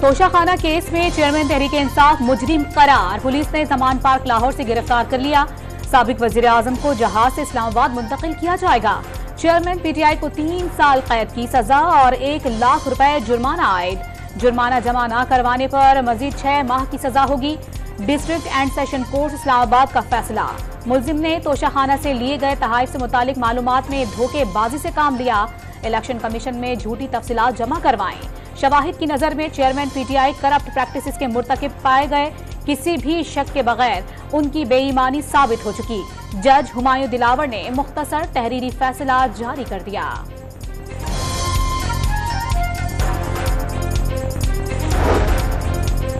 Toshakhana case में chairman Tehreek-e Insaf मुजरिम करार, पुलिस ने जमान पार्क लाहौर से गिरफ्तार कर लिया। साबिक वजीर आजम को जहाज से इस्लामाबाद मुंतकिल किया जाएगा। चेयरमैन पीटीआई को 3 साल कैद की सजा और 1 लाख रुपए जुर्माना आयद। जुर्माना जमा न करवाने पर मजीद 6 माह की सजा होगी। District and session court Islamabad का फैसला, मुलजिम ने तोशाखाना से लिए गए तहाइफ से मुतालिक मालूमात में धोखेबाजी से काम लिया। इलेक्शन कमीशन में झूठी तफसीलात जमा करवाएं। शवाहिद की नजर में चेयरमैन पीटीआई करप्ट प्रैक्टिसेस के मुर्तकिब पाए गए। किसी भी शक के बगैर उनकी बेईमानी साबित हो चुकी। जज हुमायूं दिलावर ने मुख्तसर तहरीरी फैसला जारी कर दिया।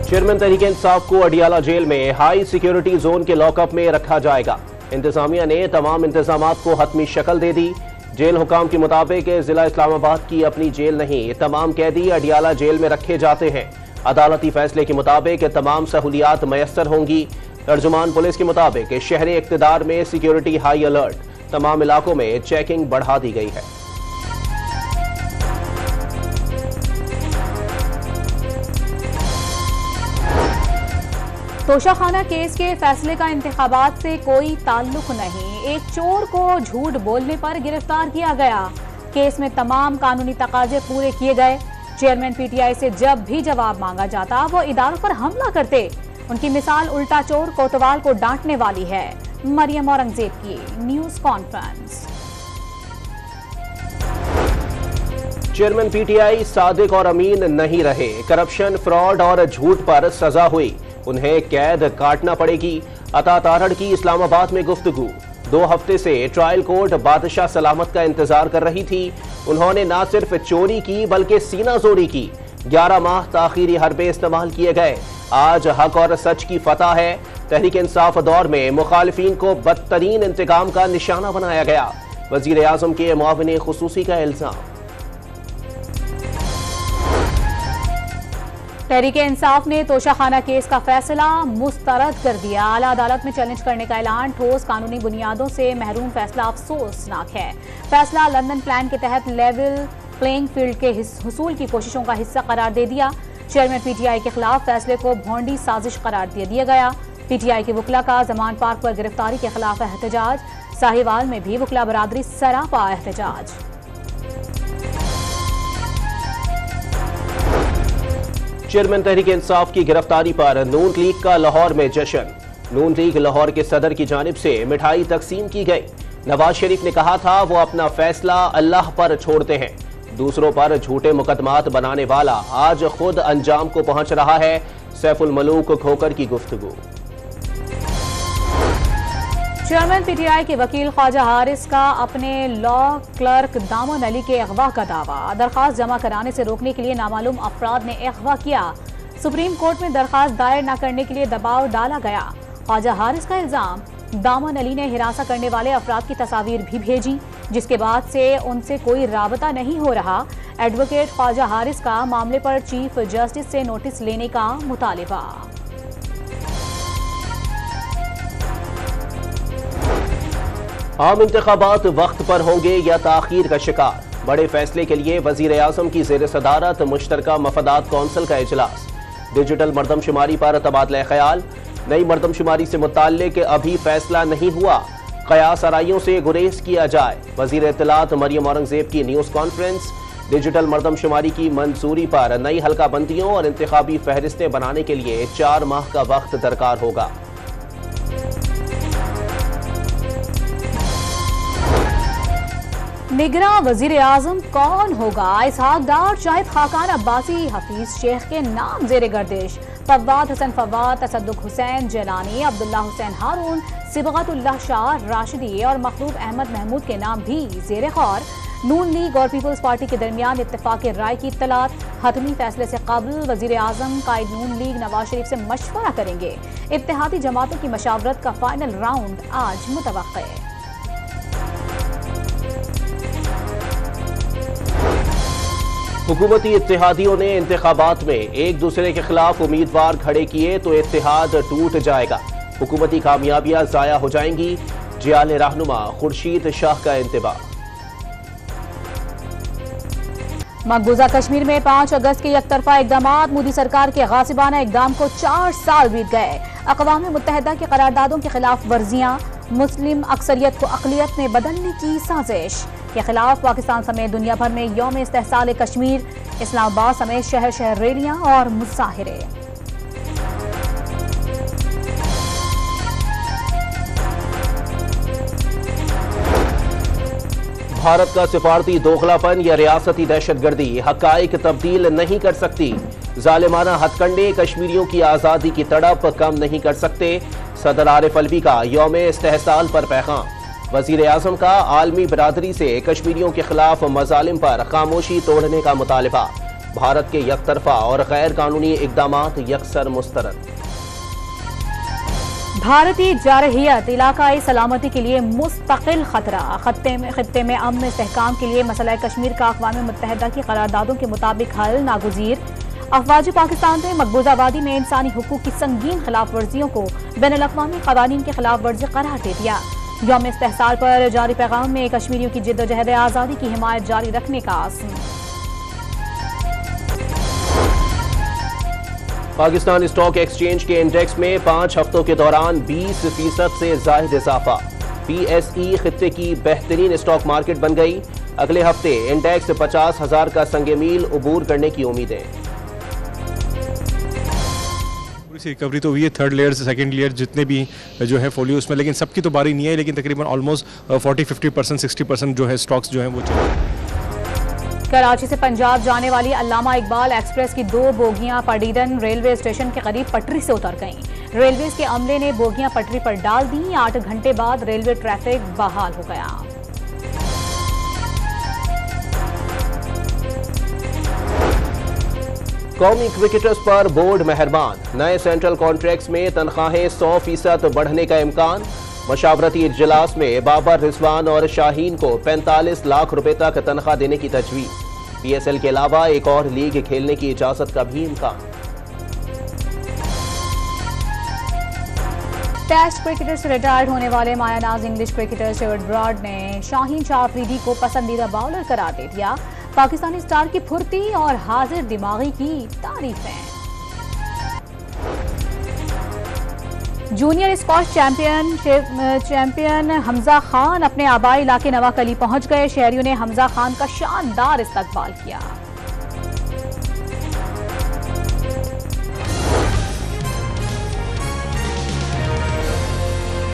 चेयरमैन तहरीके इंसाफ को अडियाला जेल में हाई सिक्योरिटी जोन के लॉकअप में रखा जाएगा। इंतजामिया ने तमाम इंतजामात को हतमी शक्ल दे दी। जेल हुकाम के मुताबिक जिला इस्लामाबाद की अपनी जेल नहीं, तमाम कैदी अडियाला जेल में रखे जाते हैं। अदालती फैसले के मुताबिक तमाम सहूलियात मयसर होंगी। तर्जुमान पुलिस के मुताबिक शहरी इक्तदार में सिक्योरिटी हाई अलर्ट, तमाम इलाकों में चेकिंग बढ़ा दी गई है। तोशाखाना केस के फैसले का इंतखाबात से कोई ताल्लुक नहीं। एक चोर को झूठ बोलने पर गिरफ्तार किया गया। केस में तमाम कानूनी तकाजे पूरे किए गए। चेयरमैन पीटीआई से जब भी जवाब मांगा जाता वो इदारों पर हमला करते। उनकी मिसाल उल्टा चोर कोतवाल को डांटने वाली है। मरियम औरंगजेब की news conference. Chairman PTI Sadiq और अमीन नहीं रहे। करप्शन, फ्रॉड और झूठ पर सजा हुई। उन्हें कैद काटना पड़ेगी। अता तारड़ की इस्लामाबाद में गुफ्तगू। 2 हफ्ते से ट्रायल कोर्ट बादशाह सलामत का इंतजार कर रही थी। उन्होंने न सिर्फ चोरी की बल्कि सीना जोड़ी की। 11 माह ताखीरी हरबे इस्तेमाल किए गए। आज हक और सच की फतह है। तहरीक इंसाफ दौर में मुखालिफिन को बदतरीन इंतकाम का निशाना बनाया गया। वजीर आजम के मुआविन खुसूसी का इल्जाम। तहरीके इंसाफ ने तोशाखाना केस का फैसला मुस्तरद कर दिया। आला अदालत में चैलेंज करने का ऐलान, ठोस कानूनी बुनियादों से महरूम फैसला अफसोसनाक है। फैसला लंदन प्लान के तहत लेवल प्लेइंग फील्ड के हुसूल की कोशिशों का हिस्सा करार दे दिया। चेयरमैन पीटीआई के खिलाफ फैसले को भोंडी साजिश करार दे दिया गया। पीटीआई के वकला का जमान पार्क पर गिरफ्तारी के खिलाफ एहतजाज। साहिवाल में भी वकला बरादरी सरापा एहतजाज। चेयरमैन तहरीक इंसाफ की गिरफ्तारी पर नून लीग का लाहौर में जश्न। नून लीग लाहौर के सदर की जानिब से मिठाई तकसीम की गई। नवाज शरीफ ने कहा था वो अपना फैसला अल्लाह पर छोड़ते हैं। दूसरों पर झूठे मुकदमात बनाने वाला आज खुद अंजाम को पहुंच रहा है। सैफुल मलूक खोकर की गुफ्तगू। चेयरमैन पीटीआई के वकील ख्वाजा हारिस का अपने लॉ क्लर्क दामन अली के अगवा का दावा। दरखास्त जमा कराने से रोकने के लिए नामालूम अफराद ने अगवा किया। सुप्रीम कोर्ट में दरखास्त दायर न करने के लिए दबाव डाला गया। ख्वाजा हारिस का इल्जाम, दामन अली ने हिरासत करने वाले अफराद की तस्वीर भी भेजी, जिसके बाद से उनसे कोई राबता नहीं हो रहा। एडवोकेट ख्वाजा हारिस का मामले पर चीफ जस्टिस से नोटिस लेने का मुतालिबा। आम इंतखाबात वक्त पर होंगे या ताखीर का शिकार। बड़े फैसले के लिए वजीर आजम की जेर सदारत मुश्तरका मफादात कौंसिल का इजलास। डिजिटल मरदमशुमारी पर तबादला ख्याल। नई मरदमशुमारी से मुताल्लिक अभी फैसला नहीं हुआ। कयास आराइयों से गुरेज किया जाए। वजीर इत्तलात मरियम औरंगजेब की न्यूज कॉन्फ्रेंस। डिजिटल मरदमशुमारी की मंजूरी पर नई हल्का बंदियों और इंतखाबी फहरिस्तें बनाने के लिए 4 माह का वक्त दरकार होगा। निगरां वजीर आजम कौन होगा? इसहाक डार, शाहिद खाकान अब्बासी, हफीज शेख के नाम जेरे गर्दिश। फवाद हसन फवाद, तसद्दुक हुसैन जलानी, अब्दुल्ला हुसैन हारून, सिबगतुल्लाह शाह राशिदी और मखलूब अहमद महमूद के नाम भी जेरे गौर। नून लीग और पीपल्स पार्टी के दरमियान इत्तेफाक राय की इत्तलात। हतमी फैसले से कबल वजीर आजम कायद नून लीग नवाज शरीफ से मशवरा करेंगे। इत्तेहादी जमातों की मशावरत का फाइनल राउंड आज मुतवक्के है। हुकूमती इत्तेहादियों ने इंतखाबात में एक दूसरे के खिलाफ उम्मीदवार खड़े किए तो इत्तेहाद टूट जाएगा। हुकूमती कामयाबियां जाया हो जाएंगी। जियाल रहनुमा खुर्शीद शाह का इंतबाह। मकबूजा कश्मीर में 5 अगस्त के एकतरफा इकदाम, मोदी सरकार के गासिबाना इकदाम को 4 साल बीत गए। अक़वाम मुत्तहिदा की करारदादों की खिलाफ वर्जियां, मुस्लिम अक्सरियत को अक़लियत में बदलने की साजिश के खिलाफ पाकिस्तान समेत दुनिया भर में यौम इस्तेहसाल कश्मीर, इस्लामाबाद समेत शहर शहर रैलियां और मुजाहिरे। भारत का सिफारती दोगलापन या रियासती दहशतगर्दी हकाइक तब्दील नहीं कर सकती। जालिमाना हथकंडे कश्मीरियों की आज़ादी की तड़प कम नहीं कर सकते। सदर आरिफ अलवी का यौम इस्तेहसाल पर पैगाम। वज़ीर आज़म का आलमी बरादरी से कश्मीरियों के खिलाफ मजालिम पर खामोशी तोड़ने का मुतालबा। भारत के यकतरफा और गैर कानूनी इक़दामात यकसर मुस्तरद। भारतीय जारहियत इलाकाई सलामती के लिए मुस्तकिल खतरा। खत्ते में अमन इस्तेहकाम के लिए मसला कश्मीर का अक़वाम मुत्तहिदा की करारदादों के मुताबिक हल नागुज़ीर। अफ़वाज पाकिस्तान ने मकबूजा वादी में इंसानी हुकूक की संगीन खिलाफ वर्जियों को बैनुल अक़वामी क़वानीन की खिलाफ वर्जी करार दे दिया। यौम इस्तेहसाल पर जारी पैगाम में कश्मीरियों की जिद्दोजहद आज़ादी की हिमायत जारी रखने का आज़म। पाकिस्तान स्टॉक एक्सचेंज के इंडेक्स में 5 हफ्तों के दौरान 20% से ज़ायद इजाफा। PSE खित्ते की बेहतरीन स्टॉक मार्केट बन गई। अगले हफ्ते इंडेक्स 50,000 का संगे मील उबूर करने की उम्मीदें। रिकवरी तो हुई है, थर्ड लेयर से सेकंड लेयर जितने भी जो है फोलियो उसमें, लेकिन सबकी तो बारी नहीं है, लेकिन तकरीबन ऑलमोस्ट 40-50% 60% जो है स्टॉक्स जो है वो चले। कराची से पंजाब जाने वाली अल्लामा इकबाल एक्सप्रेस की 2 बोगियां पडीडन रेलवे स्टेशन के करीब पटरी से उतर गईं। रेलवे के अमले ने बोगियां पटरी पर डाल दी। 8 घंटे बाद रेलवे ट्रैफिक बहाल हो गया। कौमी क्रिकेटर्स पर बोर्ड मेहरबान। नए सेंट्रल कॉन्ट्रैक्ट्स में तनख्वाहें 100% बढ़ने का इम्कान। मशावरती इजलास में बाबर, रिजवान और शाहीन को 45 लाख रुपए तक तनख्वाह देने की तजवीज़। PSL के अलावा एक और लीग खेलने की इजाजत का भी इम्कान। टेस्ट क्रिकेटर से रिटायर्ड होने वाले मायानाज इंग्लिश क्रिकेटर स्टुअर्ट ब्रॉड ने शाहीन शाह अफरीदी को पसंदीदा बॉलर करार दे दिया। पाकिस्तानी स्टार की फुर्ती और हाजिर दिमागी की तारीफें। Junior squash champion Hamza Khan अपने आबाई इलाके नवाकली पहुंच गए। शहरियों ने हमजा खान का शानदार इस्तकबाल किया।